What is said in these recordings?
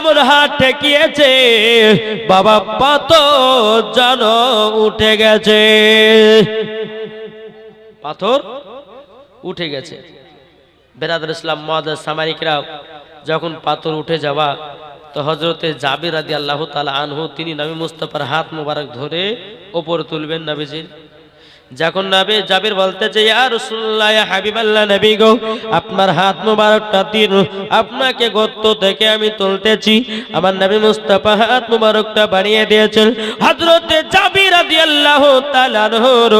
এমন হাত ঠেকিয়েছে বাবা পাথর যেন উঠে গেছে, পাথর উঠে গেছে। বেরাদর ইসলাম মুআজ্জাজ সামারিকরাও যখন পাথর উঠে যাওয়া তো হযরতে জাবির রাদিয়াল্লাহু তাআলা আনহু তিনি নবী মুস্তাফার হাত মোবারক ধরে উপরে তুলবেন নবীজির। যখন নবী জাবির বলতেছে ইয়া রাসূলুল্লাহ ইয়া হাবিবাল্লাহ নবী গো আপনার হাত মোবারকটা দিন, আপনাকে গর্ত থেকে আমি তুলতেছি। আমার নবী মুস্তাফা হাত মোবারকটা বাড়িয়ে দিয়েছেন। হযরতে জাবির রাদিয়াল্লাহু তাআলা আনহুর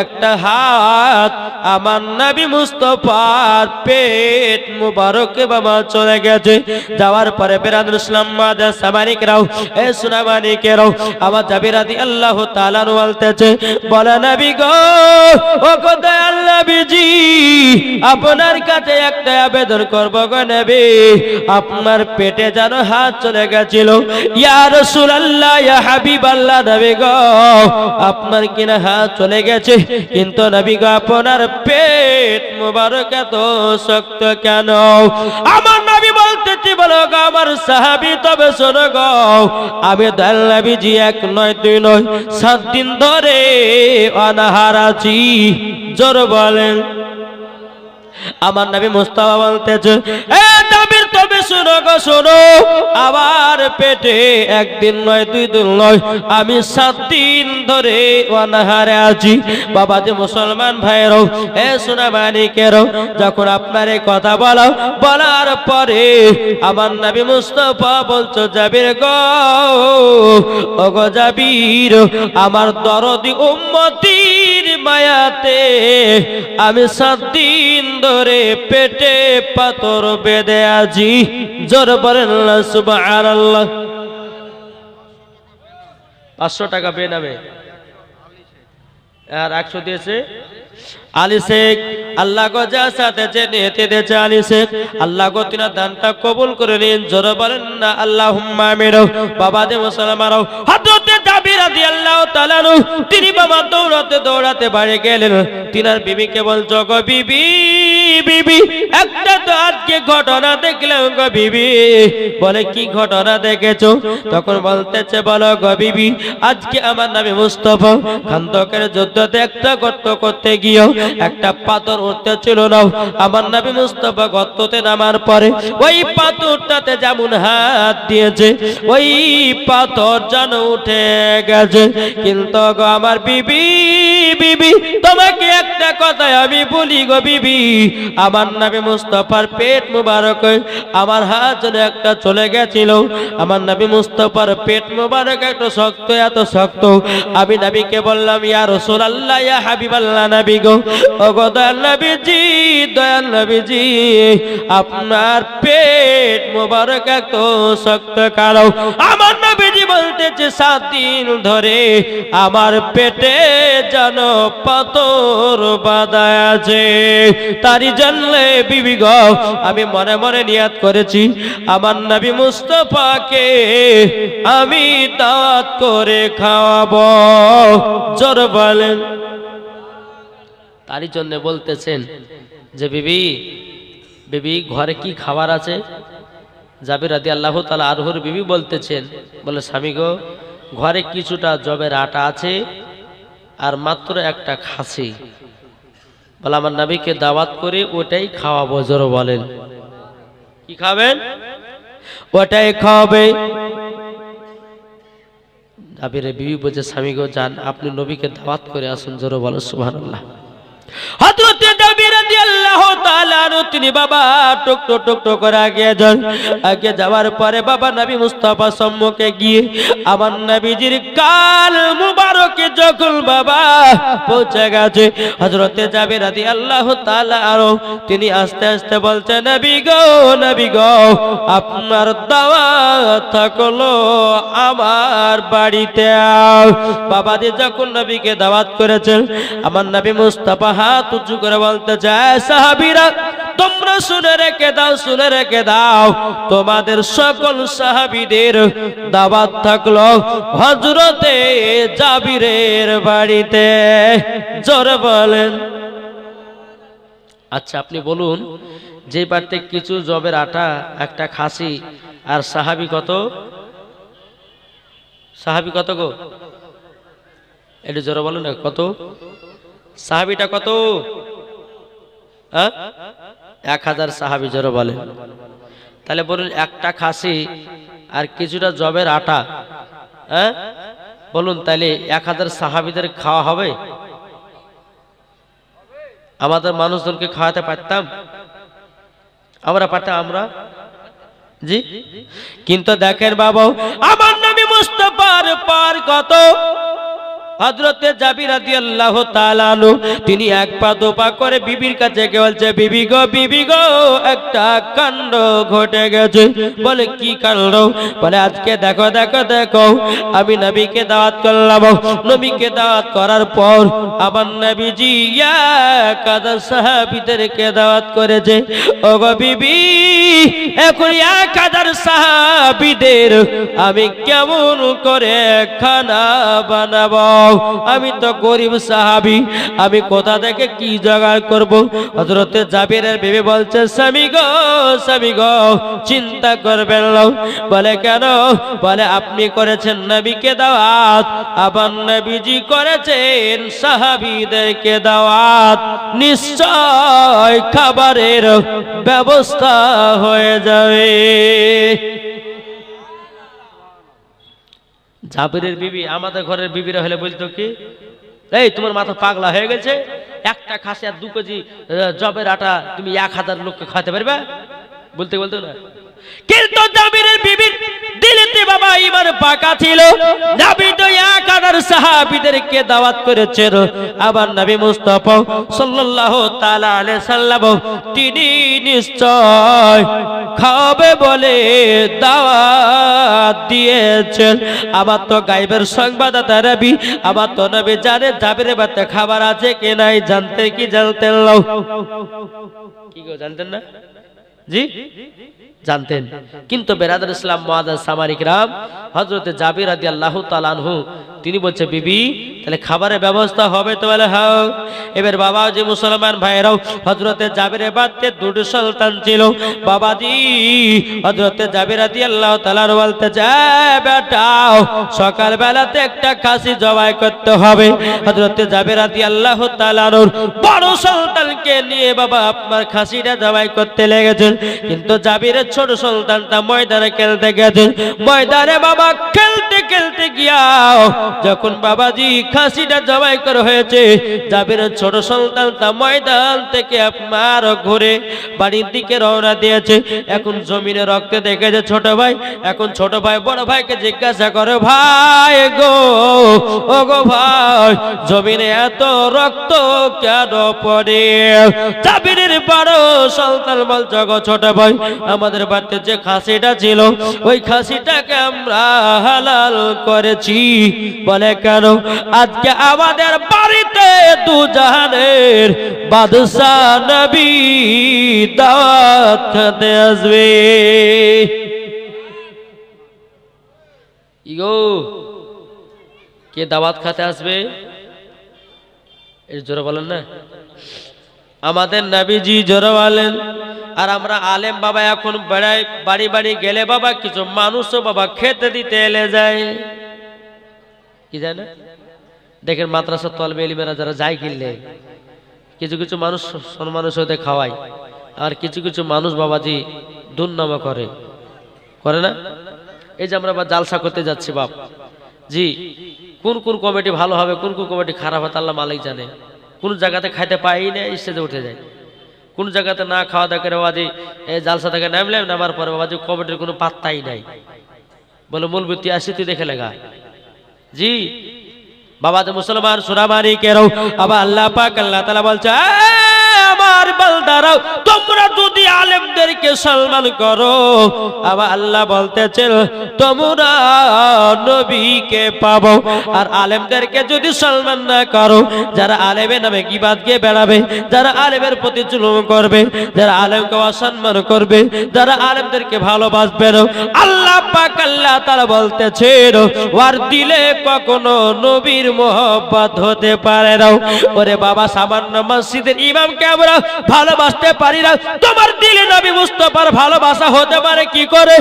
একটা হাত আমার নবী মুস্তাফার পেট মোবারকে বাবা চলে গেছে। যাওয়ার পরে বেরাদুল ইসলাম মুআজ্জাজ সামারিকরাও এ সুনামানিকেরাও আমার জাবির রাদিয়াল্লাহু তাআলা আনহু বলতেছে বলে নবী গো ও গো দয়াল নবীজি আপনার কাছে একটা আবেদন করব গো নবী, আপনার পেটে যেন হাত চলে গেছিল। ইয়া রাসূলুল্লাহ ইয়া হাবিবাল্লাহ নবী গো আপনার কিনা হাত চলে গেছে, কিন্তু নবী গো আপনার পেট মোবারক এত শক্ত কেন? আমার নবী বলতেছি বলো গো আমার সাহাবী তবে শোনো গো আমি দয়াল নবীজি 1 নয় 2 নয় 7 দিন ধরে অনাহার আছি। জোর বলেন। আমার নবী মুস্তাফা বলতেছে এ জাবির তবে শোনো গো শোনো আমার পেটে 1 দিন নয় 2 দিন নয় আমি 7 দিন ধরে অনাহারে আছি। বাবা যে মুসলমান ভাইরাও এ সুনামানিকেরাও যখন আপনার এই কথা বলার পরে আমার নবী মুস্তাফা বলছো জাবির গো ও গো জাবির আমার দরদি উম্মতির মায়াতে আমি 7 দিন ধরে পেটে পাথর বেঁধে আছি। জোর বলেন সুবহানাল্লাহ। 500 টাকা বেনামে আর 100 দিয়েছে আলী শেখ। আল্লাহ গো যা সাথে যে নিতে দিয়েছে আলী শেখ আল্লাহ গো তিনা দানটা কবুল করে নিন। জোর বলেন না আল্লাহুম্মা আমিন। বাবা যে মুসলমানও হযরতে জাবির রাদিয়াল্লাহু তাআলা তিনি বাবা দৌড়াতে বাড়ি গেলেন। তিনার বিবিকে বলছো গো বিবি বিবি একটা তো আজকে ঘটনা দেখলাম গো বিবি। বলে কি ঘটনা দেখেছো? তখন বলতেছে বলো গো বিবি আজকে আমার নবী মুস্তাফা খান্দকের যুদ্ধতে একটা গর্ত করতে গিয়ে একটা পাথর উঠতে ছিল না। আমার নবী মুস্তাফা গর্ততে নামার পরে ওই পাথরটাতে যেমন হাত দিয়েছে ওই পাথর যেন উঠে গেছে। কিন্তু গো আমার বিবি বিবি তোমাকে একটা কথা আমি বলি গো বিবি আমার নবী মুস্তাফার পেট মোবারক আমার হাত যেন একটা চলে গেছিল। আমার নবী মুস্তাফার পেট মোবারক একটু শক্ত এত শক্ত আমি নবীকে বললাম ইয়া রাসূলুল্লাহ ইয়া হাবিবাল্লাহ নবী গো ও গো দয়াল নবীজি আপনার পেট মোবারক এত শক্ত কালো। আমার নবীজি বলতেছে 7 দিন ধরে আমার পেটে যেন পাথর বাঁধা আছে। তারই জন্যে বিবি গো আমি মনে মনে নিয়াত করেছি আমার নবী মুস্তাফাকে আমি দাওয়াত করে খাওয়াবো। জোর বলেন। তারই জন্য বলতেছেন যে বিবি বিবি ঘরে কি খাবার আছে? জাবির রাদিয়াল্লাহু তাআলা আনহুর বিবি বলতেছেন বলে স্বামী গো ঘরে কিছুটা জবের আটা আছে আর মাত্র একটা খাসি। বলে আমার নবীকে দাওয়াত করে ওটাই খাওয়াবো। জোর বলেন। কি খাবেন? ওটাই খাওয়াবে। জাবিরের বিবি বলছে স্বামী গো যান আপনি নবীকে দাওয়াত করে আসুন। জোর বলেন সুবহানাল্লাহ। হযরতে জাবির রাদিয়াল্লাহু তাআলা তিনি বাবা টুক টুক করে আগে যাওয়ার পরে বাবা নবী মুস্তাফা সম্মুখে গিয়ে আমার নবীজির কাল মুবারকে যখন বাবা পৌঁছে গেছে হযরতে জাবির রাদিয়াল্লাহু তাআলা তিনি আস্তে আস্তে বলছেন নবী গো আপনার দাওয়াত থাকলো আমার বাড়িতে। বাবা যে যখন নবীকে দাওয়াত করেছেন আমার নবী মুস্তাফা হাত উঁচু করে বলতে চায় সাহাবীরা তোমরা শুনে রেখে দাও তোমাদের সকল সাহাবীদের দাওয়াত থাকলো হযরতে জাবিরের বাড়িতে। জোরে বলেন। আচ্ছা আপনি বলুন যে বাড়িতে কিছু জবের আটা একটা খাসি আর সাহাবী কত? সাহাবী কত গো? একটু জোরে বলো না, কত? সাহাবীটা কত? 1000 সাহাবী, জোরে বলেন। তাহলে বলুন একটা খাসি আর কিছুটা জবের আটা, বলুন তাহলে 1000 সাহাবীদের খাওয়া হবে? আমাদের মানুষজনকে খাওয়াতে পারতাম? আমরা পারতাম? আমরা জি। কিন্তু দেখেন বাবা, আমার নবী মুস্তাফার পার কত হযরতে জাবির রাদিয়াল্লাহু তাআলা আনহু তিনি এক পা দো পা করে বিবির কাছে গিয়ে বলছে, বিবি গো একটা কাণ্ড ঘটে গেছে। বলে কি কাণ্ড? বলে আজকে দেখো আমি নবীকে দাওয়াত করলাম, নবীকে দাওয়াত করার পর আমার নবীজি কাদা সাহাবীদেরকে দাওয়াত করেছে। ও গো বিবি, এখন 1000 সাহাবীদের আমি কেমন করে খানা বানাবো? আমি তো গরিব সাহাবী, আমি কোথা থেকে কি জোগাড় করব? হযরতে জাবিরের বিবি বলছে, স্বামী গো চিন্তা করবেন না। বলে কেন? বলে আপনি করেছেন নবীকে দাওয়াত, আবার নবীজি করেছেন সাহাবীদেরকে দাওয়াত, নিশ্চয় খাবারের ব্যবস্থা হয়ে যাবে। জাবিরের বিবি আমাদের ঘরের বিবিরা হলে বলতো কি, এই তোমার মাথা পাগলা হয়ে গেছে, একটা খাসি আর 2 কেজি জবের আটা তুমি 1000 লোককে খাওয়াতে পারবে? বলতে না। কিন্তু জাবিরের বিবির দিলেতে বাবা ঈমান পাকা ছিল। নবী তো 1000 সাহাবীদেরকে দাওয়াত করেছেন, আবার নবী মুস্তাফা সাল্লাল্লাহু তাআলা আলাইহি সাল্লাম তিনি নিশ্চয় খাবে বলে দাওয়াত দিয়েছেন। আবার তো গায়বের সংবাদদাতা নবী, আবার তো নবী জানে জাবিরের বাড়িতে খাবার আছে কি নাই, জানতেন কি জানতেন না? কি গো জানতেন না? জি জানতেন। কিন্তু বেরাদার ইসলাম মুআজ্জাজ সামারি কিরাম, হযরতে জাবির রাদিয়াল্লাহু তাআলা আনহু তিনি বলছে, বিবি তাহলে খাবারের ব্যবস্থা হবে তো? বলে হ্যাঁ। এবার বাবাজি মুসলমান ভাইরাও, হযরতে জাবিরের বাড়িতে 2টি সন্তান ছিল। বাবাজি হযরতে জাবির রাদিয়াল্লাহু তাআলা বলতে যায়, বেটা সকাল বেলাতে একটা খাসি জবাই করতে হবে। হযরতে জাবির রাদিয়াল্লাহু তাআলা বড় সন্তানকে নিয়ে বাবা আপনার খাসিটা জবাই করতে লেগেছেন। কিন্তু জাবিরের ছোট সন্তানটা ময়দানে খেলতে গেছে। ময়দানে বাবা খেলতে গিয়া যখন বাবাজি খাসিটা জবাই করা হয়েছে, জাবিরের ছোট সন্তানটা ময়দান থেকে আপনার ঘুরে বাড়ির দিকে রওনা দিয়েছে। এখন জমিনে রক্ত দেখেছে ছোট ভাই। এখন ছোট ভাই বড় ভাইকে জিজ্ঞাসা করে, ভাই গো, ও গো ভাই, জমিনে এত রক্ত কেন পড়ে? জাবিরের বড় সন্তান বলছে, গো ছোট ভাই, আমাদের বাড়িতে যে খাসিটা ছিল ওই খাসিটাকে আমরা হালাল করেছি। বলে কেন? আজকে আমাদের বাড়িতে 2 জাহানের বাদশাহ নবী দাওয়াত খেতে আসবে। ইগো কে দাওয়াত খেতে আসবে? এর জোরে বলেন না। আমাদের নবীজি জোরে বলেন। আর আমরা আলেম বাবা এখন বেড়াই, বাড়ি গেলে বাবা কিছু মানুষও বাবা খেতে দিতে এলে যায়, কি জানে? দেখেন মাদ্রাসা তলবে ইলমেরা যারা যায় কিনলে কিছু মানুষ সম্মানের সাথে খাওয়ায়, আর কিছু মানুষ বাবাজি দুর্নামা করে না? এই যে আমরা জালসা করতে যাচ্ছি বাপ জি, কোন কমিটি ভালো হবে, কোন কমিটি খারাপ হবে আল্লাহ মালিক জানে। কোন জায়গাতে খাইতে পাই না স্টেজে উঠে যায়, কোন জায়গাতে না খাওয়া দাওয়া করে বাবাজি এই জালসা থেকে নামার পরে বাবাজি কমিটির কোনো পাত্তাই নাই। বলে মূলবি তুই আসি, তুই দেখে লেগা জি। বাবাজি মুসলমান সুরামারি কেরো, আবার আল্লাহ পাক আল্লাহ তাআলা বলছে, আমার বান্দারাও তোমরা যদি আলেমদেরকে সম্মান করো, আবার আল্লাহ বলতেছেন তোমরা নবীকে পাবো। আর আলেমদেরকে যদি সম্মান না করো, যারা আলেমের নামে গীবাত গিয়ে বেড়াবে, যারা আলেমের প্রতি জুলুম করবে, যারা আলেমকে অসম্মান করবে, যারা আলেমদেরকে ভালোবাসবে না, আল্লাহ পাক আল্লাহ তাআলা বলতেছেন ওর দিলে কখনো নবীর মোহব্বত হতে পারে না। ওরে বাবা সামান্য মসজিদের ইমামকে আমরা না, ভালোবাসতে পারি না। তোমার দিলে নবী মুস্তাফার ভালোবাসা হতে পারে কি করে?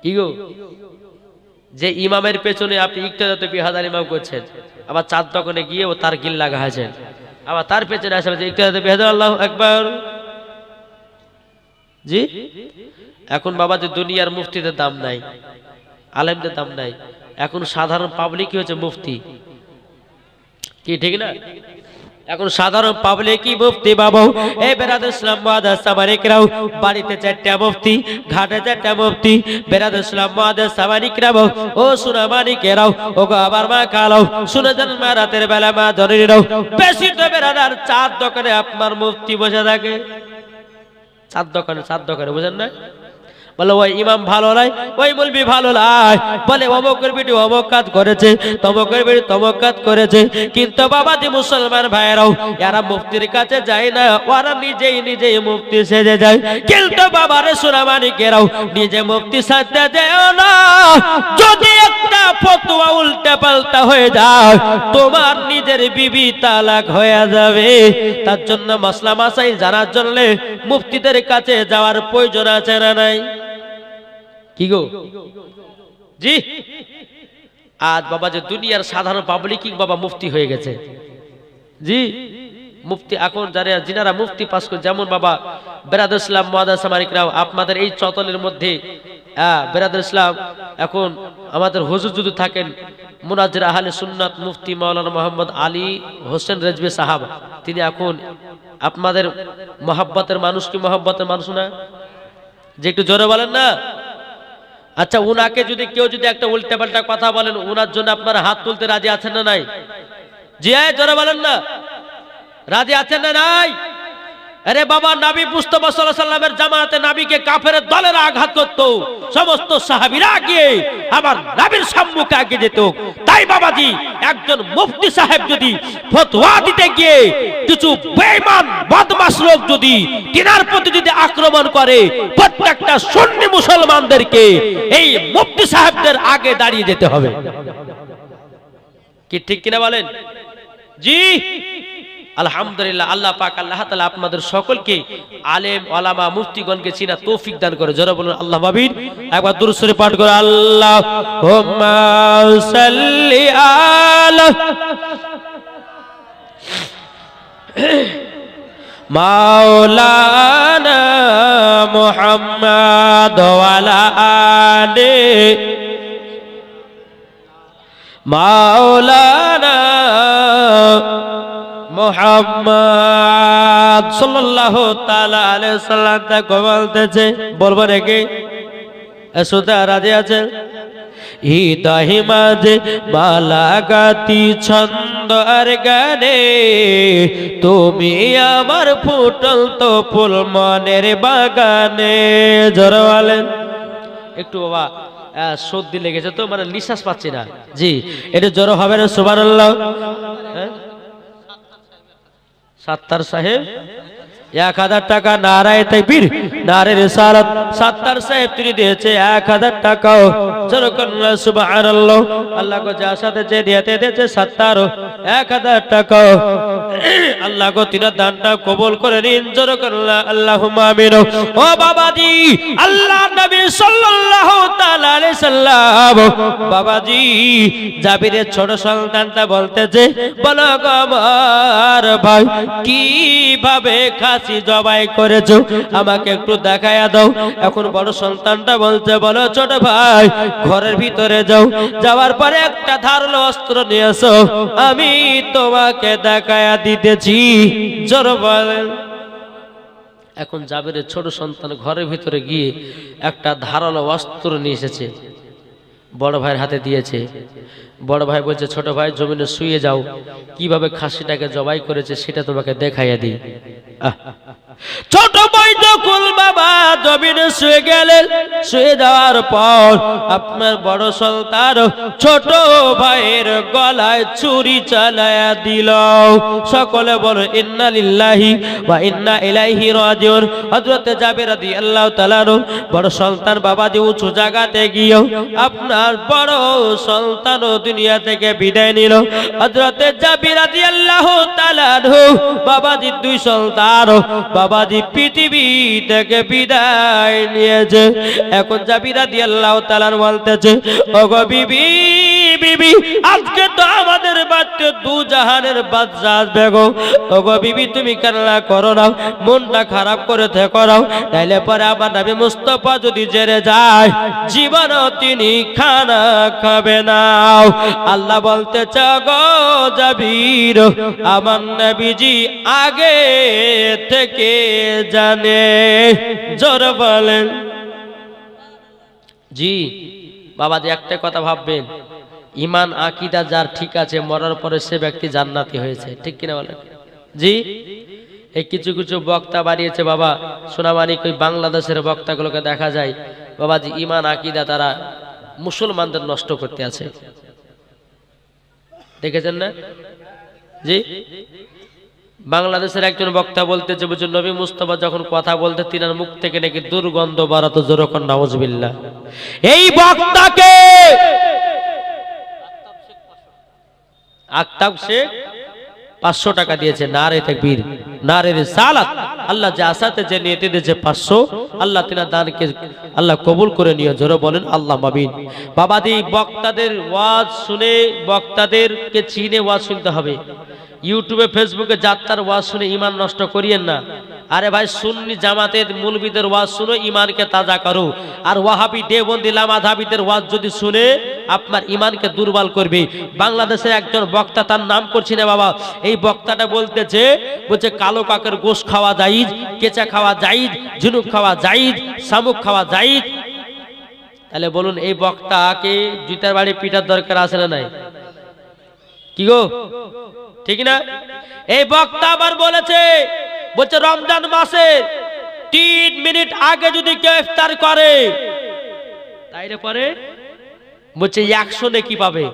কি গো, যে ইমামের পেছনে আপনি ইক্তেদাতে বিহাদার ইমাম করছেন, আবার চাঁদ দোকানে গিয়ে ও তার গিল লাগাছেন, আবার তার পেছনে আসে যে ইক্তেদাতে বিহাদার, আল্লাহু আকবার। জি, এখন বাবা যে দুনিয়ার মুফতিদের দাম নাই, আলেমদের দাম নাই, এখন সাধারণ পাবলিকই হচ্ছে মুফতি। কি ঠিক না? এখন সাধারণ পাবলিকই মুফতি বাবু। এই বেরাদুল ইসলাম মুআদ্দাস সামারিকরাও বাড়িতে 4টা মুফতি, ঘাটে 4টা মুফতি। বেরাদুল ইসলাম মুআদ্দাস সামারিকরাও ও সুনামানিকেরাও ও গো আবার মা কালাও শুনে যান, মা রাতের বেলা মা জননীরাও বেশি তো বেরাদার চাঁদ দোকানে আপনার মুফতি বসে থাকে। চাঁদ দোকানে বুঝেন না? বলে ওই ইমাম ভালো নয়, ওই মৌলবি ভালো নয়, বলে অমুকের বিটি অমুক কাজ করেছে, তমুকের বিটি তমুক কাজ করেছে। কিন্তু বাবাজি মুসলমান ভাইরাও এরা মুফতির কাছে যায় না, ওরা নিজেই মুফতি সেজে যায়। কিন্তু বাবারে সুনামানিকেরাও নিজে মুফতি সাজতে দেও না। যদি একটা ফতোয়া উল্টা পাল্টা হয়ে যায়, তোমার নিজের বিবি তালাক হয়ে যাবে। তার জন্য মাসলা মাসাইল জানার জন্য মুফতিদের কাছে যাওয়ার প্রয়োজন আছে না নাই? কি গো, জি, আজ বাবা যে দুনিয়ার সাধারণ পাবলিক বাবা মুফতি হয়ে গেছে। জি, মুফতি এখন যিনারা মুফতি পাস করে, যেমন বাবা বেরাদুল ইসলাম মুআদ্দাস সামারিকরাও আপনাদের এই চতলের মধ্যে বেরাদুল ইসলাম এখন আমাদের হুজুর যদি থাকেন মুনাজ্জির আহলে সুন্নাত মুফতি মাওলানা মোহাম্মদ আলী হোসেন রেজভী সাহাব, তিনি এখন আপনাদের মহব্বতের মানুষ। কি মহব্বতের মানুষ না? যে একটু জোরে বলেন না। আচ্ছা, উনাকে যদি কেউ একটা উল্টা পাল্টা কথা বলেন, উনার জন্য আপনারা হাত তুলতে রাজি আছেন না নাই? জি, জোরে বলেন না, রাজি আছেন না নাই? আরে বাবা, নবী মুস্তাফা সাল্লাল্লাহু আলাইহি সাল্লামের জামাতে নবীকে কাফেরের দলেরা আঘাত করত, সমস্ত সাহাবীরা গিয়ে আবার নবীর সম্মুখে আগে যেত। তাই বাবাজি একজন মুফতি সাহেব যদি ফতোয়া দিতে গিয়ে কিছু বেঈমান বদমাশ লোক যদি তিনার প্রতি যদি আক্রমণ করে, প্রত্যেকটা সুন্নি মুসলমানদেরকে এই মুফতি সাহেবদের আগে দাঁড়িয়ে যেতে হবে। কি ঠিক কিনা বলেন? জি, আলহামদুলিল্লাহ, আল্লাহ পাক আল্লাহ তাআলা আপনাদের সকলকে আলেম ওলামা মুফতিগণকে চিনা তৌফিক দান করে। জোরে বলুন আল্লাহু আমিন। একবার দুরূদ শরীফ পাঠ করে আল্লাহুম্মা সাল্লি আলা মাওলানা মুহাম্মাদ ওয়া আলা আলি মাওলানা মুহাম্মদ সাল্লাল্লাহু তাআলা আলাইহি সাল্লাম তাকে বলতেছে, বলবো নাকি? এসোতে রাজি আছেন? হৃদয় মাঝে মালাগাতি ছন্দ আর গানে, তুমি আমার ফুটল তো ফুল মনের বাগানে। জোরে বলেন একটু বাবা, সর্দি লেগেছে তো, মানে নিঃশ্বাস পাচ্ছি না। জি, এটা জোরে হবে না? সুবহানাল্লাহ। সাত্তার সাহেব 1000 টাকা, নারায়ে তাকবীর, নারে রিসালাত। সাত্তার সাহেব তিনি দিয়েছে 1000 টাকাও। যেরকম সুবহানাল্লাহ, আল্লাহ को যা সাথে যে দিতে দিয়েছে সাত্তার 1000 টাকাও। আল্লাহ को তিনার দানটা কবুল করে নিন। যেরকম আল্লাহুম্মা আমিন। ও বাবাজি, আল্লাহ নবী সাল্লাল্লাহু তাআলা আলাইহি সাল্লাম বাবাজি জাবিরের ছোট সন্তানটা বলতেছে, বলো গো আমার ভাই, কিভাবে খাসি জবাই করেছো আমাকে একটু দেখায়া দাও। এখন বড় সন্তানটা বলছে, বলো ছোট ভাই, ঘরের ভিতরে যাও, যাওয়ার পরে একটা ধারালো অস্ত্র নিয়ে এসো, আমি তোমাকে দেখায়া দিতেছি। জোরে বলেন। এখন জাবিরের ছোট সন্তান ঘরের ভিতরে গিয়ে একটা ধারালো অস্ত্র নিয়ে এসেছে, বড় ভাইয়ের হাতে দিয়েছে। বড় ভাই বলছে, ছোট ভাই জমিনে শুয়ে যাও, কিভাবে খাসিটাকে জবাই করেছে সেটা তোমাকে দেখাইয়া দিই। ছোট ভাই যখন বাবা জমিনে শুয়ে গেলেন, শুয়ে যাওয়ার পর আপনার বড় সন্তান ছোট ভাইয়ের গলায় ছুরি চালায়া দিল। সকলে বলো ইন্না লিল্লাহি ওয়া ইন্না ইলাইহি রাজিউন। হযরত জাবের রাদিয়াল্লাহু তাআলা বড় সন্তান বাবাজি উঁচু জায়গাতে গিয়ে আপনার বড় সন্তান দুনিয়া থেকে বিদায় নিল। হযরত জাবের রাদিয়াল্লাহু তাআলা বাবাজি দুই সন্তান বাবাজি পৃথিবী থেকে বিদায় নিয়েছে। এখন জাবের রাদিয়াল্লাহু তাআলা বলতেছে, ওগো বিবি বিবি, আজকে তো আমাদের বাচ্চা দু জাহানের বাদশা আসবে গো। ওগো বিবি, তুমি কান্না করো না, মনটা খারাপ করে থেকো না, তাইলে পরে আমার নবী মুস্তাফা যদি জেনে যায় জীবনও তিনি খানা খাবে না। আল্লাহ বলতেছে, গো জাবির, আমার নবীজি আগে থেকে জানে। জোর বলেন জি। বাবাজি একটা কথা ভাববেন, ইমান আকীদা যার ঠিক আছে মরার পরে সে ব্যক্তি জান্নাতি হয়েছে, ঠিক কিনা বলেন জি। এই কিছু কিছু বক্তা বাড়িয়েছে বাবা সোনামানিক, ওই বাংলাদেশের বক্তাগুলোকে দেখা যায় বাবাজি ইমান আকীদা তারা মুসলমানদের নষ্ট করতে আছে, দেখেছেন না জি। বাংলাদেশের একজন বক্তা বলতেছে, বুঝুন নবী মুস্তাফা যখন কথা বলতে তিনার মুখ থেকে নাকি দুর্গন্ধ বাড়াতো, জোরকন নাউজুবিল্লাহ। এই বক্তাকে আক্তাব শেখ 500 টাকা দিয়েছে, নারে তাকবীর, নারে রিসালাত। আল্লাহ যে আসাতে যে নিয়তে দিয়েছে 500, আল্লাহ তিনার দানকে আল্লাহ কবুল করে নিয়ে। জোরে বলেন আল্লাহ আমিন। বাবাদি বক্তাদের ওয়াজ শুনে, বক্তাদেরকে চিনে ওয়াজ শুনতে হবে। ইউটিউবে ফেসবুকে যাত্রার ওয়াজ শুনে ইমান নষ্ট করিয়েন না। আরে ভাই, সুন্নি জামাতের মুলবিদের ওয়াজ শুনে ইমানকে তাজা করো। আর ওয়াহাবি দেওবন্দি লামাধাবীদের ওয়াজ যদি শুনে আপনার ইমানকে দুর্বল করবে। বাংলাদেশের একজন বক্তা, তার নাম করছি না বাবা, এই বক্তাটা বলতেছে, বলছে কালো কাকের গোশত খাওয়া জায়েজ, কেঁচা খাওয়া জায়েজ, ঝিনুক খাওয়া জায়েজ, শামুক খাওয়া জায়েজ। তাহলে বলুন এই বক্তাকে জুতার বাড়ি পিটার দরকার আছে না নাই? কি গো ঠিক না? এই বক্তা আবার বলেছে, বলছে রমজান মাসে 3 মিনিট আগে যদি কেউ ইফতার করে তাইলে পরে বলছে 100 নেকি পাবে।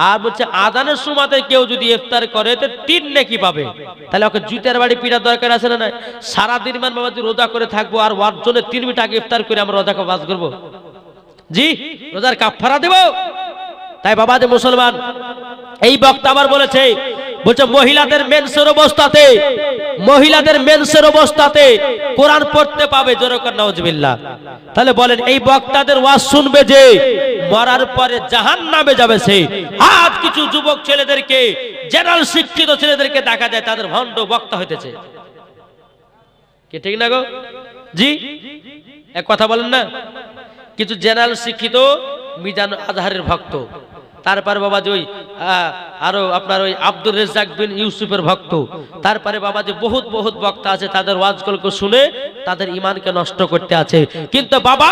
আর বলছে আযানের সময়তে কেউ যদি ইফতার করে তো 3 নেকি পাবে। তাহলে ওকে জুতার বাড়ি পিটার দরকার আছে না নাই? সারা দিন মান বাবা রোজা করে থাকবো আর ওয়ার জন্য 3 মিনিট আগে ইফতার করে আমরা রোজাকে বাস করব জি? রোজার কাফারা দেব? তাই বাবা যে মুসলমান, এই বক্তা আবার বলেছে, বলছে মহিলাদের মেন্সের অবস্থাতে, মহিলাদের মেন্সের অবস্থাতে কোরআন পড়তে পাবে, জোরে করে নাউজুবিল্লাহ। তাহলে বলেন এই বক্তাদের ওয়াজ শুনবে যে মরার পরে জাহান্নামে যাবে সে। আজ কিছু যুবক ছেলেদেরকে, জেনারেল শিক্ষিত ছেলেদেরকে দেখা যায় তাদের ভণ্ড বক্তা হইতেছে, কি ঠিক না গো জি? এক কথা বলেন না, কিছু জেনারেল শিক্ষিত মিজান আজহারের ভক্ত, তারপরে বাবাজি ওই আরো আপনার ওই আব্দুর রেজ্জাক বিন ইউসুফের ভক্ত, তারপরে বাবাজি বহুত বহুত বক্তা আছে, তাদের ওয়াজগুলোকে শুনে তাদের ঈমানকে নষ্ট করতে আছে। কিন্তু বাবা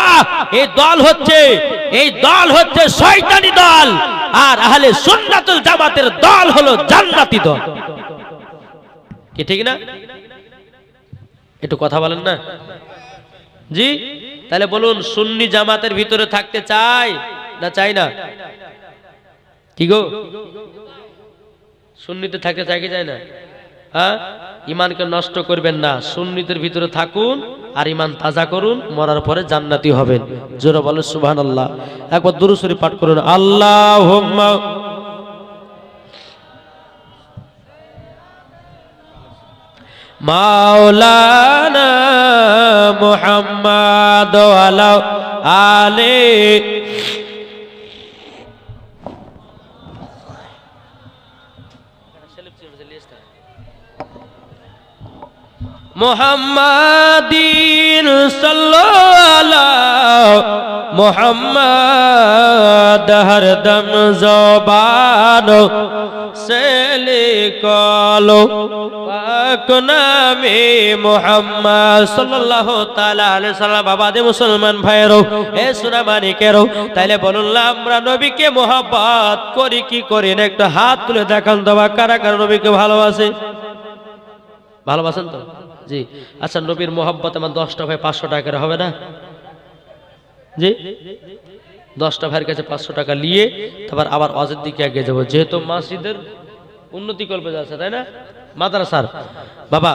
এই দল হচ্ছে শয়তানি দল, আর আহলে সুন্নাতুল জামাতের দল হলো জান্নাতি দল, কি ঠিক না? একটু কথা বলেন না জি। তাহলে বলুন সুন্নি জামাতের ভিতরে থাকতে চাই না চাই না? কি গো, সুন্নিতে থাকতে চাই কি চাই না? হ্যাঁ, ইমানকে নষ্ট করবেন না, সুন্নিতের ভিতরে থাকুন আর ইমান তাজা করুন, মরার পরে জান্নাতি হবেন। জোরে বলেন সুবহানাল্লাহ। একবার দুরূদ শরীফ পাঠ করুন, আল্লাহুম্মা মাওলানা মুহাম্মাদ ওয়ালা আলে মুহাম্মাদিন সাল্লাল্লাহু মুহাম্মাদ হরদম জবান সে লিখলো পাক নামে মুহাম্মদ সাল্লাল্লাহু তাআলা আলাইহি সাল্লাম। বাবা দে মুসলমান ভাইয়েরও, এ সোনামানিকেরও, তাইলে বলুন আমরা নবীকে মহব্বত করি কি করি না? একটু হাত তুলে দেখান তো, কারা কারা নবীকে ভালোবাসে? ভালোবাসেন তো? জি। আচ্ছা, নবীর মোহাব্বত আমার 10টা ভাই 500 টাকা করে হবে না? জি, 10টা ভাইয়ের কাছে 500 টাকা নিয়ে তারপর আবার অজের দিকে এগিয়ে যাবো, যেহেতু মসজিদের উন্নতি কল্পে জালসা, তাই না? মাদ্রাসার বাবা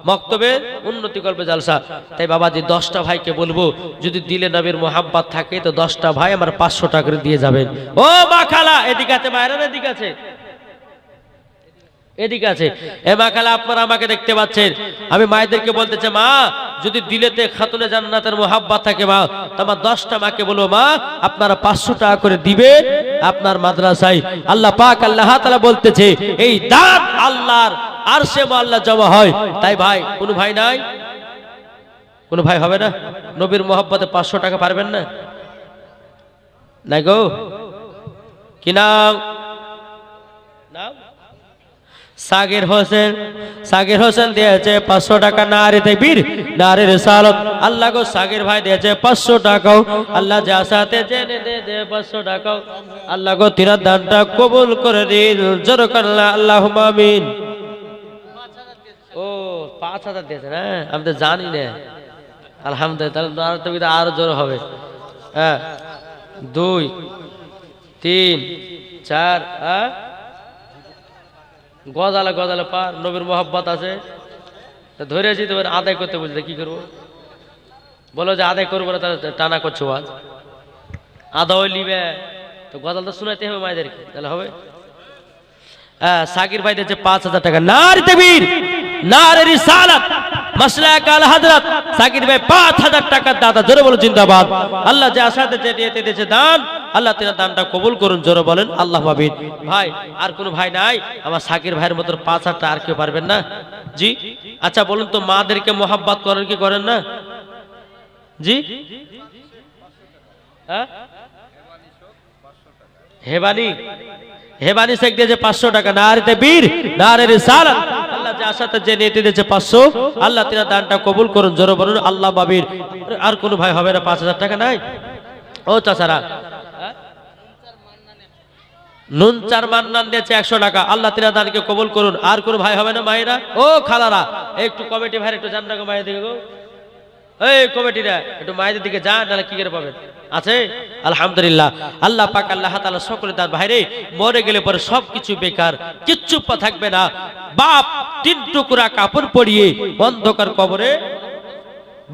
মক্তবের উন্নতি কল্পে জালসা, তাই বাবাজি 10টা ভাইকে বলবো যদি দিলে নবীর মোহাব্বত থাকে তো 10টা ভাই আমার 500 টাকা করে দিয়ে যাবেন। ও মা খালা এদিকে আছে, মায়েরা এদিকে আছে, এদিকে আছে। এ মা খালা আপনারা আমাকে দেখতে পাচ্ছেন, আমি মায়েদেরকে বলতে চাই মা যদি দিলেতে খাতুনে জান্নাতের মোহাব্বত থাকে মা, তো আমার 10টা মাকে বলবো মা আপনারা 500 টাকা করে দিবেন আপনার মাদ্রাসায়। আল্লাহ পাক আল্লাহ তাআলা বলতেছে এই দান আল্লাহর আরশে আল্লাহ জমা হয়। তাই ভাই কোন ভাই নাই? কোন ভাই হবে না? নবীর মোহাব্বতে 500 টাকা পারবেন না? নাই গো, কি নাম? নাম সাগির হোসেন। সাগির হোসেন দিয়েছে 500 টাকা। নারে তাকবীর, নারে রিসালাত। আল্লাহ গো সাগির ভাই দিয়েছে 500 টাকা। আল্লাহ যা সাথে জেনে দে 500 টাকা। আল্লাহ গো তিনার দানটা কবুল করে দিন, জোর করে আল্লাহুম্মা আমিন। ও 5000 দিয়েছে না, আমি তো জানি না। আলহামদুলিল্লাহ, তাহলে আরো জোর হবে। হ্যাঁ 2 3 4 গজালে গজালে পার নবীর মোহাব্বত আছে, ধরেছি তো আদায় করতে বুঝলে কি করবো? বলো যে আদায় করবো না, তাহলে টানা করছো আজ আদায় লিবে তো গজাল তো শোনাইতে হবে মায়েদেরকে, তাহলে হবে। সাকির ভাই দিয়েছে 5000 টাকা। নারে তাকবীর, নারে রিসালাত, মাসলাক আল হযরত সাকির ভাই 5000 টাকা দাতা, জোরে বলো জিন্দাবাদ। আল্লাহ যে আশাতে যে নিয়তে দিয়েছে দান, আল্লাহ তাআলা দানটা কবুল করুন, জোরে বলেন আল্লাহুম্মা আমিন। ভাই আর কোন ভাই নাই আমার সাকির ভাইয়ের মতো 5000 টাকা আর কেউ পারবেন না? জি। আচ্ছা বলুন তো মাদেরকে মোহাব্বত করেন কি করেন না? জি হ্যাঁ হেবানি, হেবানি শেখ দিয়েছে 500 টাকা। নারে তাকবীর, নারে রিসালাত। আল্লাহ যে আশাতে যে নিয়তে দিয়েছে 500, আল্লাহ তাআলা দানটা কবুল করুন, জোরে বলুন আল্লাহুম্মা আমিন। আর কোন ভাই হবে না? 5000 টাকা নাই? ও চাচারা নুন চার মান্নান দিয়েছে 100 টাকা। আল্লাহ তাআলা দানকে কবুল করুন। আর কোন ভাই হবে না? মায়েরা ও খালারা একটু কমিটি ভাই একটু জান না গো, মায়ের দিকে গো, এই কমিটিরা একটু মায়েদের দিকে যান, নাহলে কি করে পাবেন? আছে আলহামদুলিল্লাহ। আল্লাহ পাক আল্লাহ তাআলা সকলে তার ভাইরে মরে গেলে পরে সবকিছু বেকার, কিচ্ছু থাকবে না। বাপ 3 টুকরা কাপড় পরিয়ে অন্ধকার কবরে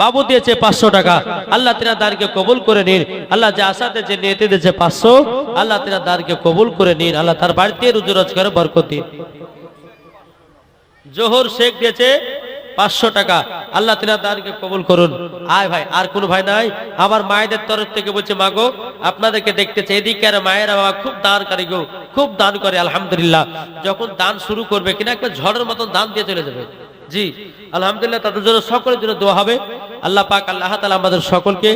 বাবু দিয়েছে 500 টাকা। আল্লাহ তাআলা দানকে কবুল করে নিন। আল্লাহ যে আশাতে যে নিয়তে দিয়েছে 500, আল্লাহ তাআলা দানকে কবুল করে নিন। আল্লাহ তার বাড়িতে রুজি রোজগারে বরকত দিন। জোহর শেখ দিয়েছে 500 টাকা। আল্লাহ তাআলা দানকে কবুল করুন। আয় ভাই আর কোন ভাই নাই? আমার মায়েদের তরফ থেকে বলছে মাগো আপনাদেরকে দেখতেছে এদিকে আর মায়েরা বাবা খুব দানকারী গো, খুব দান করে আলহামদুলিল্লাহ। যখন দান শুরু করবে কিনা একটা ঝড়ের মতন দান দিয়ে চলে যাবে। জি আলহামদুলিল্লাহ, তাদের জন্য সকলের জন্য দোয়া হবে। আল্লাহ পাক আল্লাহ তাআলা আমাদের সকলকে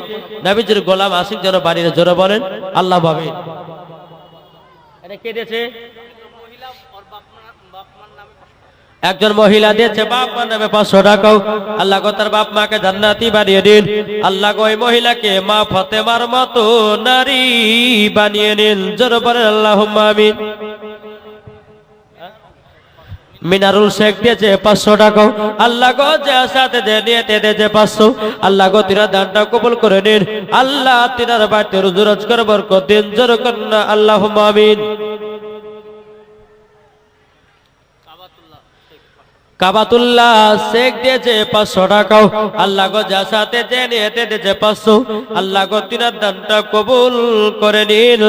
নবীজির গোলাম আশিক যেন বানিয়ে, জোরে বলেন আল্লাহুম্মা আমিন। এটা কে দিয়েছে? একজন মহিলা দিয়েছে বাপ মার নামে 500 টাকা। আল্লাহ গো তার বাপ মাকে জান্নাতি বানিয়ে দিন। আল্লাহ গো ওই মহিলাকে মা ফাতেমার মতো নারী বানিয়ে নিন, জোরে বলেন আল্লাহুম্মা আমিন। মিনারুল শেখ দিয়েছে 500 টাকা। আল্লাহ গো যে সাথে যে নিয়তে দিয়েছে 500, আল্লাহ গো তিনার দানটা কবুল করে নিন। আল্লাহ তিনার বাড়িতে রুজি রোজগার বরকত দিন, জোরে বলেন আল্লাহুম্মা আমিন। কাবাতুল্লাহ শেখ দিয়েছে 500 টাকা। আল্লাহ গো যা সাথে যে নিয়তে দিয়েছে 500, আল্লাহ গো তিনার দানটা কবুল করে নিন,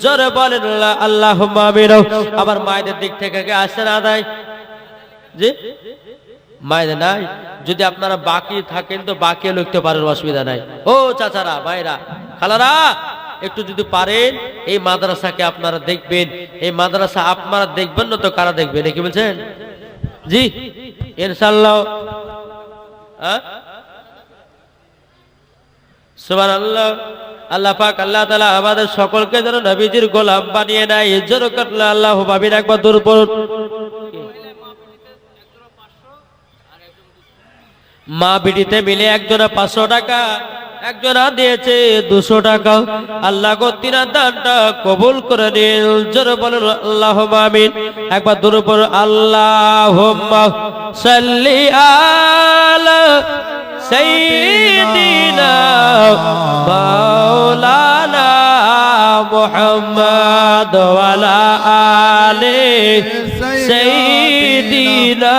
জোরে বলেন আল্লাহুম্মা আমিন। আবার মায়েদের দিক থেকে আসে না আদায়? জি মায়েদের নাই? যদি আপনারা বাকি থাকেন তো বাকি লিখতে পারেন, অসুবিধা নাই। ও চাচারা ভাইরা খালারা একটু যদি পারেন এই মাদ্রাসাকে আপনারা দেখবেন। এই মাদ্রাসা আপনারা দেখবেন না তো কারা দেখবেন? কি বলছেন? জি ইনশাআল্লাহ। সুবহানাল্লাহ। আল্লাহ পাক আল্লাহ তাআলা আমাদের সকলকে যেন নবীজির গোলাম বানিয়ে নেয়, জোরে বলেন আল্লাহুম্মা আমিন। একবার দূর পড়ুন। মা বিটিতে মিলে একজনে 500 টাকা, একজনা দিয়েছে 200 টাকা। আল্লাহ গো তিনার দানটা কবুল করে নিন, জোরে বলেন আল্লাহুম্মা আমিন। একবার দূর পড়ুন আল্লাহুম্মা সাল্লি আলা সাইয়্যিদিনা মাওলানা মুহাম্মদ ওয়া আলা আলি সাইয়্যিদিনা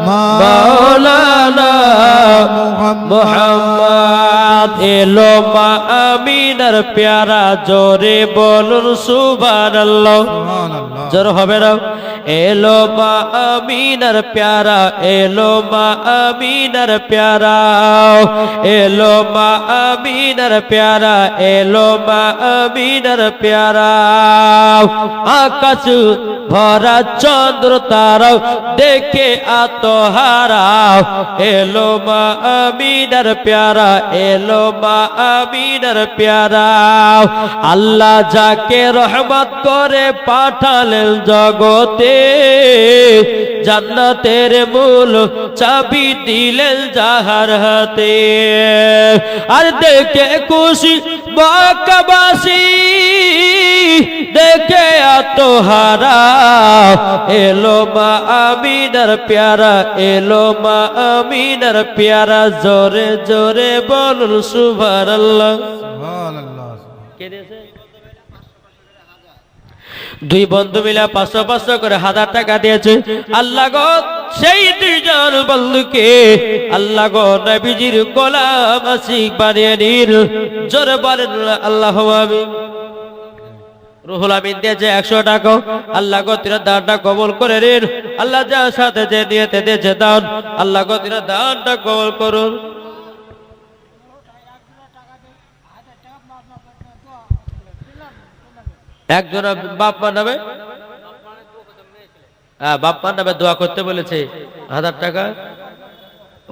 মাওলানা মুহাম্মদ। এলো মা আমিনার প্যারা, জোরে বলুন সুবহানাল্লাহ। জোর হবে না? এলো মা আমিনার প্যারা, এলো মা আমিনার প্যারা, এলো মা আমিনার প্যারা, এলো মা আমিনার প্যারা। আকাশ ভরা চন্দ্র তারাও দেখে আত্মহারা, এলো মা আমিনার প্যারা, এলো মা আমিনার প্যারা। আল্লাহ যাকে রহমত করে পাঠালেন জগতে, জান্নাতের মূল চাবি দিলেন যাহার হাতে। আর দেখে খুশি মক্কাবাসী, দেখে আত্মহারা, এলো মা আমিনার প্যারা, এলো মা আমিনার প্যারা। জোরে জোরে বলুন সুবহানাল্লাহ। কে দিয়েছে? দুই বন্ধু মিলে 500-500 করে 1000 টাকা দিয়েছে। আল্লাহ গো সেই দুইজন বন্ধুকে আল্লাহ গো নবীজির গোলাম আশিক বানিয়ে নিন। জোরে বলেন আল্লাহু আমিন। রুহুল আমিন দিয়েছে 100 টাকা। আল্লাহ গো তিনার দানটা কবুল করে নিন। আল্লাহ যার সাথে যে নিয়তে দিয়েছে দান, আল্লাহ গো তিনার দানটা কবুল করুন। একজন বাপ্পার নামে, বাপ্পার নামে দোয়া করতে বলেছে 1000 টাকা।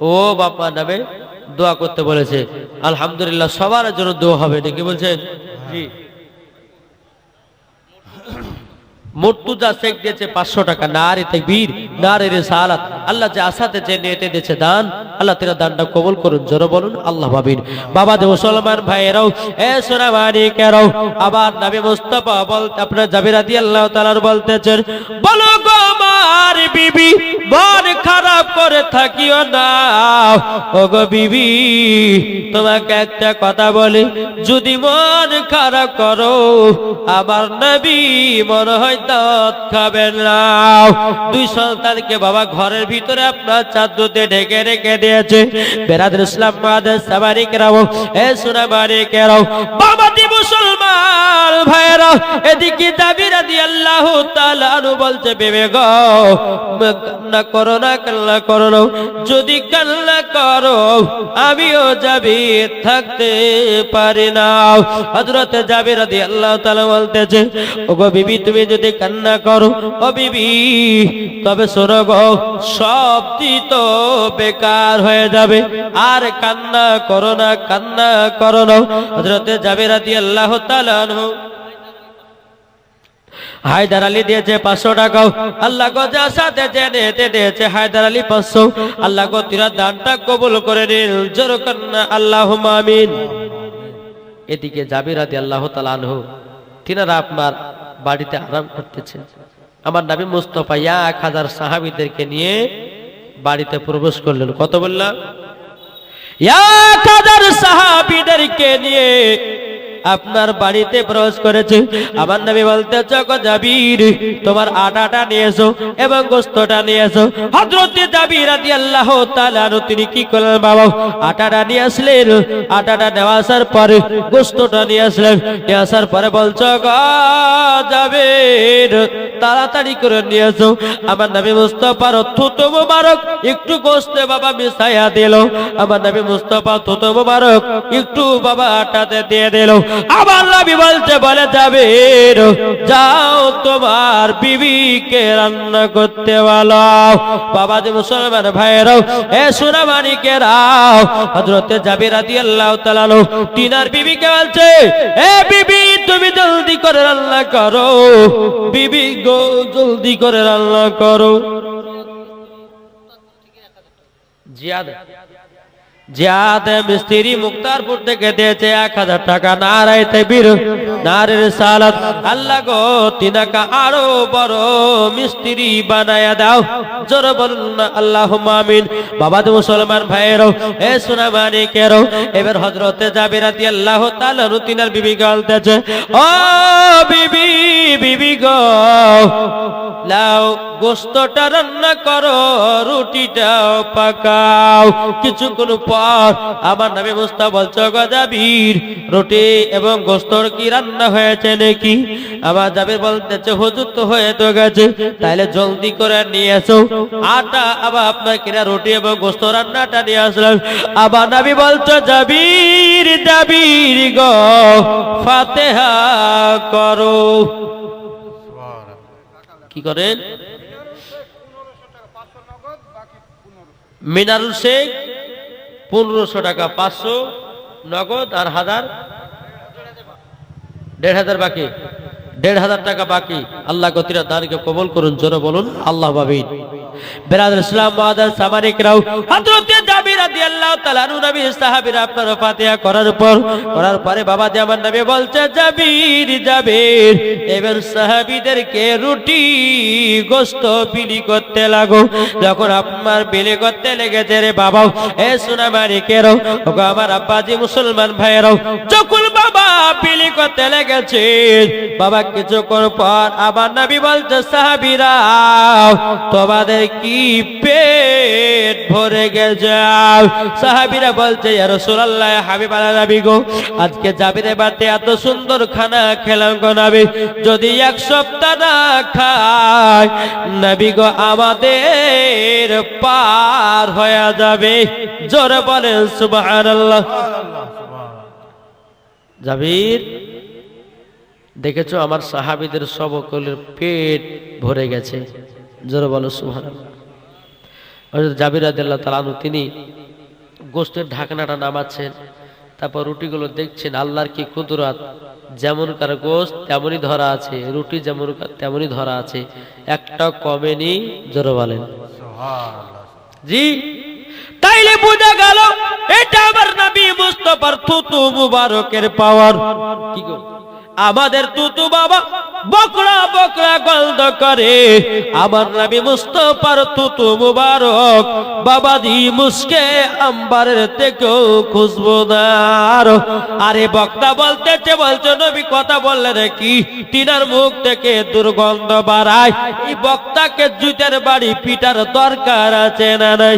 ও বাপ্পার নামে দোয়া করতে বলেছে। আলহামদুলিল্লাহ, সবার জন্য দোয়া হবে নাকি বলছেন? জি। মুর্তুজা শেখ দিয়েছে 500 টাকা। নারে তাকবীর, নারে রিসালাত। আল্লাহ যে আসাতে যে নিয়তে দিয়েছে দান, আল্লাহ তাআলা দানটা কবুল করুন। জোরে বলুন আল্লাহ আমিন। বাবা যে মুসলমান ভাইরাও, এ সোনামানি কেরাও, আবার নবী মুস্তাফা বলতে আপনার জাবির রাদিয়াল্লাহু তাআলা বলতেছেন, বলো গো আমার বিবি, মন খারাপ করে থাকিও না। ও গো বিবি, তোমাকে একটা কথা বলি, যদি মন খারাপ করো, আমার নবী মনে হয় দাঁত খাবেন না। দুই সন্তানকে বাবা ঘরের ভিতরে আপনার চাদর দিয়ে ঢেকে রেখে দিয়েছে। বেরাদর ইসলাম মাদের সামারিকরাও, এ সুনামারিকেরাও, বাবাজি মুসলমান ভাইরা, এদিকে জাবির রাদিয়াল্লাহু তাআলা আনহু বলছে, বেবে গো কান্না করো না, কান্না করো না। যদি কান্না করো আমিও জাবির থাকতে পারি না। হযরত জাবির রাদিয়াল্লাহু তাআলা বলতেছে, ওগো বিবি তুমি যদি কান্না করো, ও বিবি, তবে শোনো গো, সবই তো বেকার হয়ে যাবে। আর কান্না করো না, কান্না করো না। হযরত জাবির রাদিয়াল্লাহু তাআলা আনহু হায়দার আলী দিয়েছে 500 টাকা। আল্লাহ গো যার সাথে জেনে দিয়েছে হায়দার আলী 500। আল্লাহ গো তিনার দানটা কবুল করে নিন। জোরে কান্না আল্লাহুম্মা আমিন। এদিকে জাবির রাদিয়াল্লাহু তাআলা আনহু তিনারা আপনার বাড়িতে আরাম করতেছেন। আমার নবী মুস্তাফা 1000 সাহাবীদেরকে নিয়ে বাড়িতে প্রবেশ করলেন। কত বললাম? 1000 সাহাবীদেরকে নিয়ে আপনার বাড়িতে প্রবেশ করেছে। আমার নবী বলতে চকো জাবির, তোমার আটাটা নিয়ে এসো এবং গোশতটা নিয়ে এসো। হযরত জাবির রাদিয়াল্লাহু তাআলা আনহু তিনি কি করলেন বাবা, আটাটা নিয়ে আসলেন। আটাটা নেওয়া আসার পরে গোশতটা নিয়ে আসলেন। নিয়ে আসার পরে বলছো গো জাবির, তাড়াতাড়ি করে নিয়ে এসো। আমার নবী মুস্তাফার থুতু মুবারক একটু গোশতে বাবা মিশাইয়া দিল। আমার নবী মুস্তাফা থুতু মুবারক একটু বাবা আটাতে দিয়ে দিল। আমার নবী বলতে বলে জাবির, যাও তোমার বিবিকে রান্না করতে বলো। বাবা যে মুসলমান ভাইরাও, এ সোনামানিকেরাও, হযরত জাবির রাদিয়াল্লাহু তাআলা তিনার বিবিকে বলছে, এ বিবি তুমি জলদি করে রান্না করো, বিবি গো জলদি করে রান্না করো। জিয়াদ মিস্ত্রি মুক্তারপুর থেকে দিয়েছে 1000 টাকা। নারায়ে তাকবীর, নারের সালাত আল্লাহ গো তিনাকা আরো বড় মিস্ত্রি বানায়া দাও জোরে বলুন না আল্লাহুম্মা আমিন বাবা তো মুসলমান ভাইয়েরও এ সোনা মানিকেরও এবার হযরতে জাবির রাদিয়াল্লাহু তাআলা তিনার বিবি বলতেছে ও বিবি বিবি গো লাও গোশতটা রান্না করো রুটিটাও পাকাও কিছুক্ষণ পর আমার নবী মুস্তাফা বলছে গো জাবির রুটি এবং গোশতর কি রান্না হয়েছে নাকি আমার জাবির বলতেছে হুজুর তো হয়ে তো গেছে তাহলে জলদি করে নিয়ে এসো আটা আবার আপনার কিনা রুটি এবং গোশত রান্নাটা নিয়ে আসলাম আবার নবী বলছে জাবির জাবির গো ফাতিহা করো কি করেন মিনারুল শেখ 1500 টাকা 500 নগদ আর 1500 বাকি 1500 টাকা বাকি আল্লাহ গতিরা দানকে কবুল করুন জোরে বলুন আল্লাহ আমিন বিরাদর ইসলাম মুআদ্দাস সামানিকরাও হযরত জাবির রাদিয়াল্লাহু তাআলা নবী সাহাবীরা আপনার ফাতিহা করার পরে বাবা যে আমার নবী বলছে জাবির জাবির এবার সাহাবীদেরকে রুটি গোশত বিলি করতে লাগো যখন আপনার বিলি করতে লেগেছে রে বাবা এ সোনা মানিকেরও ওগো আমার আব্বাজি মুসলমান ভাইয়েরাও যখন বাবা বিলি করতে লেগেছে বাবা কিছুক্ষণ পর আবার নবী বলছে সাহাবীরা তোমাদের কি পেট ভরে গেছে সাহাবীরা বলছে ইয়া রাসূলুল্লাহ হাবিবাল্লাহ নবী গো আজকে জাবিরের বাড়িতে এত সুন্দর খানা খেলাম গো নবী যদি এক সপ্তাহ না খাই নবী গো আমাদের পার হয়ে যাবে জোরে বলেন সুবহানাল্লাহ জাবির দেখেছো আমার সাহাবীদের সকলের পেট ভরে গেছে জোরে বলো সুবহানাল্লাহ হযরত জাবির রাদিয়াল্লাহু তাআলা আনহু তিনি গোশতের ঢাকনাটা নামাচ্ছেন তারপর রুটিগুলো দেখছেন আল্লাহর কি কুদরত যেমনকার গোশত তেমনই ধরা আছে রুটি যেমন তেমনই ধরা আছে একটা কমেনি জোরে বলেন সুবহানাল্লাহ জি তাইলে বোঝা গেল এটা আমার নবী মুস্তাফার থুতু মুবারকের পাওয়ার কি গো আমাদের তুতু বাবা বকরা বকরা গন্ধ করে আমার নবী মুস্তাফার তুতু মুবারক বাবা দি মুস্কে আম্বারের থেকেও খুশবুদার আরে বক্তা বলতেছে বলছে নবী কথা বললেন কি তিনার মুখ থেকে দুর্গন্ধ বাড়ায় এই বক্তাকে জুতের বাড়ি পিটার দরকার আছে না নাই